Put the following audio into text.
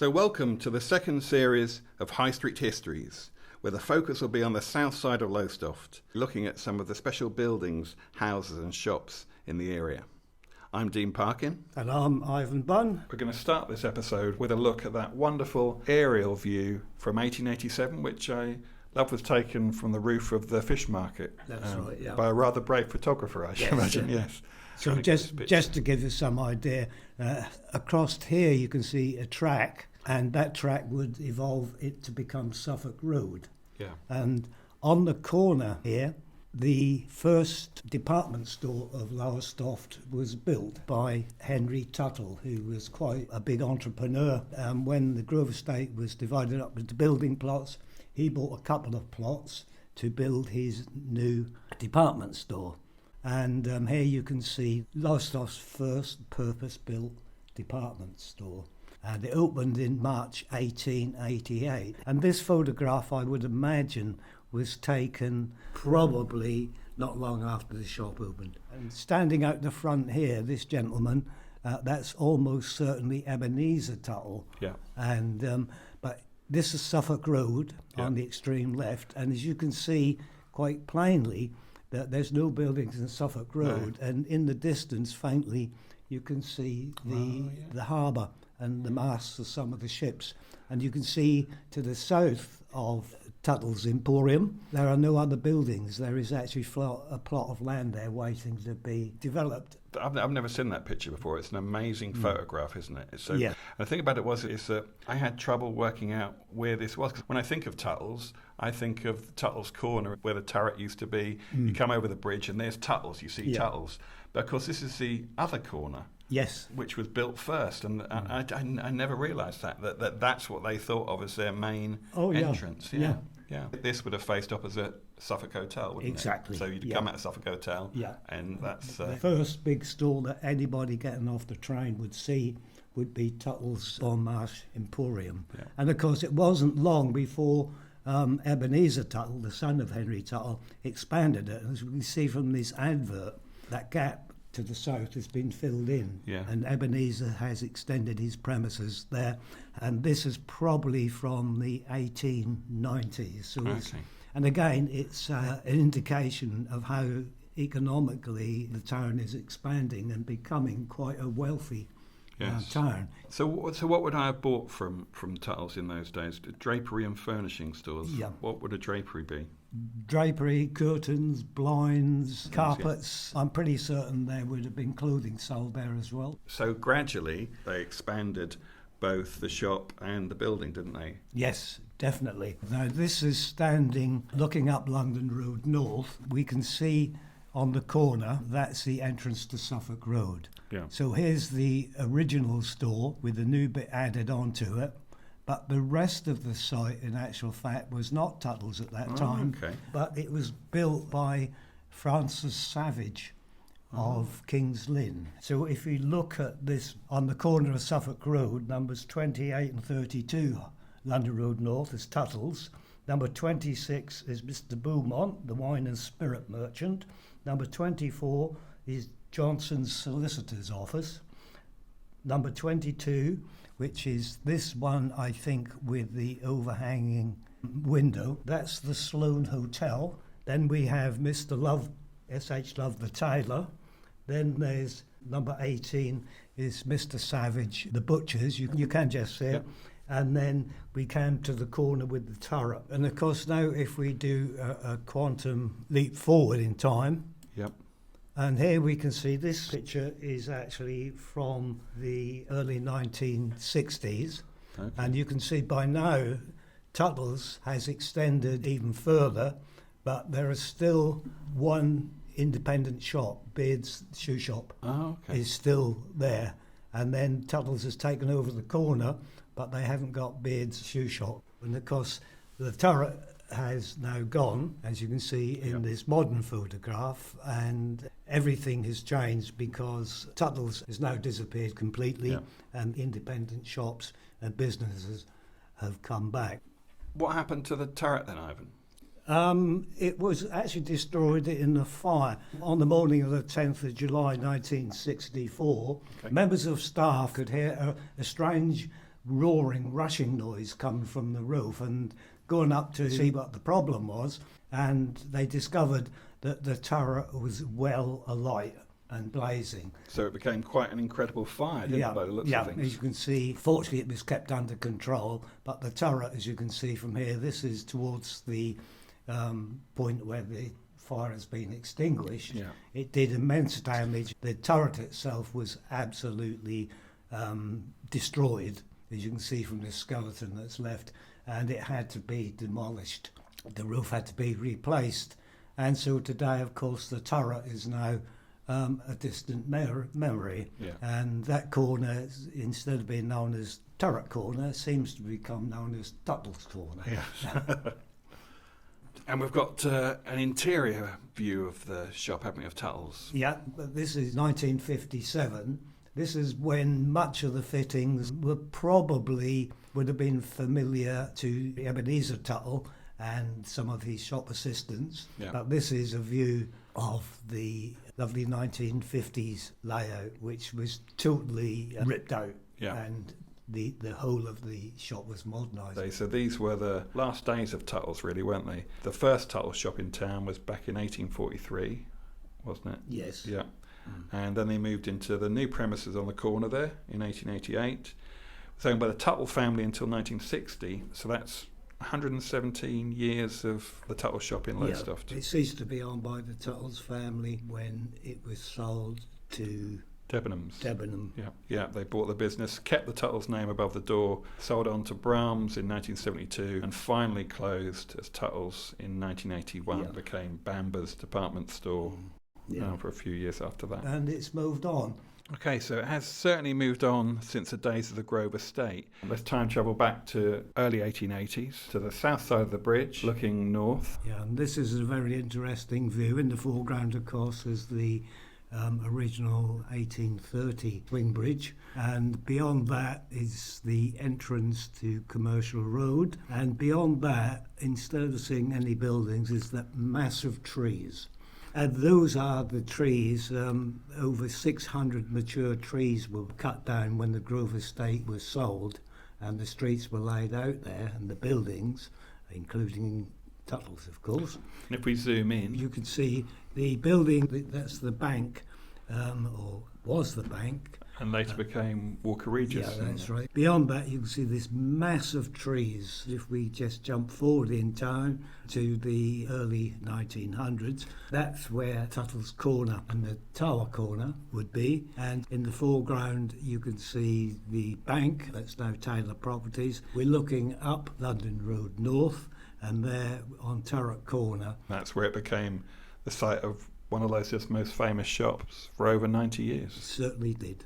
So welcome to the second series of High Street Histories, where the focus will be on the south side of Lowestoft, looking at some of the special buildings, houses and shops in the area. I'm Dean Parkin. And I'm Ivan Bunn. We're going to start this episode with a look at that wonderful aerial view from 1887, which I love was taken from the roof of the fish market. That's right, yeah. By a rather brave photographer, I should imagine, yes. So just to give you some idea, across here you can see a track, and that track would evolve it to become Suffolk Road. Yeah. And on the corner here, the first department store of Lowestoft was built by Henry Tuttle, who was quite a big entrepreneur. When the Grove Estate was divided up into building plots, he bought a couple of plots to build his new department store. And here you can see Lowestoft's first purpose-built department store. And it opened in March 1888. And this photograph, I would imagine, was taken probably not long after the shop opened. And standing out the front here, this gentleman, that's almost certainly Ebenezer Tuttle. Yeah. And but this is Suffolk Road on the extreme left, and as you can see quite plainly, that there's no buildings in Suffolk Road, and in the distance, faintly, you can see the harbour and the masts of some of the ships. And you can see to the south of Tuttles Emporium, there are no other buildings. There is actually a plot of land there waiting to be developed. I've never seen that picture before. It's an amazing photograph, isn't it? It's so, yeah. And the thing about it is that I had trouble working out where this was. 'Cause when I think of Tuttles, I think of Tuttles Corner, where the turret used to be. You come over the bridge and there's Tuttles. You see Tuttles. But of course, this is the other corner. Yes. Which was built first. And I never realised that's what they thought of as their main entrance. Yeah. This would have faced opposite Suffolk Hotel, wouldn't it? Exactly. So you'd come out of Suffolk Hotel, and that's... the first big store that anybody getting off the train would see would be Tuttle's Marsh Emporium. Yeah. And of course it wasn't long before Ebenezer Tuttle, the son of Henry Tuttle, expanded it. As we can see from this advert, that gap to the south has been filled in, and Ebenezer has extended his premises there, and this is probably from the 1890s. So and again, it's an indication of how economically the town is expanding and becoming quite a wealthy town. So what would I have bought from Tuttle's in those days? Drapery and furnishing stores. Yeah. What would a drapery be? Drapery, curtains, blinds, carpets. I'm pretty certain there would have been clothing sold there as well. So gradually they expanded both the shop and the building, didn't they? Yes, definitely. Now this is standing looking up London Road North. We can see on the corner, that's the entrance to Suffolk Road. Yeah. So here's the original store with the new bit added onto it. But the rest of the site, in actual fact, was not Tuttle's at that time. Okay. But it was built by Francis Savage of King's Lynn. So if you look at this on the corner of Suffolk Road, numbers 28 and 32, London Road North, is Tuttle's. Number 26 is Mr. Beaumont, the wine and spirit merchant. Number 24 is Johnson's solicitor's office. Number 22, which is this one, I think, with the overhanging window. That's the Sloane Hotel. Then we have Mr. Love, S.H. Love the tailor. Then there's number 18 is Mr. Savage, the butcher's. You can just see it. And then we came to the corner with the turret. And of course now if we do a quantum leap forward in time, and here we can see this picture is actually from the early 1960s. Okay. And you can see by now Tuttle's has extended even further, but there is still one independent shop, Beard's Shoe Shop, is still there. And then Tuttle's has taken over the corner, but they haven't got Beard's Shoe Shop. And of course the turret has now gone, as you can see in this modern photograph, and everything has changed because Tuttle's has now disappeared completely, and independent shops and businesses have come back. What happened to the turret then, Ivan? It was actually destroyed in a fire on the morning of the 10th of July 1964. Members of staff could hear a strange roaring, rushing noise coming from the roof, and going up to see what the problem was, and they discovered that the turret was well alight and blazing. So it became quite an incredible fire, didn't it, by the looks of things? As you can see, fortunately it was kept under control, but the turret, as you can see from here, this is towards the point where the fire has been extinguished. Yeah. It did immense damage. The turret itself was absolutely destroyed, as you can see from the skeleton that's left, and it had to be demolished. The roof had to be replaced, and so today, of course, the turret is now a distant memory. Yeah. And that corner, instead of being known as Turret Corner, seems to become known as Tuttles Corner. Yeah. And we've got an interior view of the shop, haven't we, of Tuttles? Yeah, but this is 1957. This is when much of the fittings would have been familiar to Ebenezer Tuttle and some of his shop assistants. Yeah. But this is a view of the lovely 1950s layout, which was totally ripped out. Yeah. And the whole of the shop was modernised. So these were the last days of Tuttles, really, weren't they? The first Tuttle shop in town was back in 1843, wasn't it? Yes. Yeah. And then they moved into the new premises on the corner there in 1888. It was owned by the Tuttle family until 1960, so that's 117 years of the Tuttle shop in Lowestoft. Yeah, it ceased to be owned by the Tuttles family when it was sold to Debenhams. Yeah, they bought the business, kept the Tuttles name above the door, sold on to Brahms in 1972, and finally closed as Tuttles in 1981. Yeah. Became Bamber's department store for a few years after that. And it's moved on. Okay, so it has certainly moved on since the days of the Grove Estate. Let's time travel back to early 1880s, to the south side of the bridge, looking north. Yeah, and this is a very interesting view. In the foreground, of course, is the original 1830 swing bridge, and beyond that is the entrance to Commercial Road, and beyond that, instead of seeing any buildings, is that massive trees. And those are the trees. Over 600 mature trees were cut down when the Grove Estate was sold, and the streets were laid out there, and the buildings, including Tuttles, of course. And if we zoom in, you can see the building, that's the bank, or was the bank. And later became Walker Regis. Yeah, that's right. Beyond that, you can see this massive trees. If we just jump forward in time to the early 1900s, that's where Tuttles Corner and the Tower Corner would be. And in the foreground, you can see the bank, that's now Taylor Properties. We're looking up London Road North, and there on Turret Corner. That's where it became the site of one of Lowestoft's most famous shops for over 90 years. It certainly did.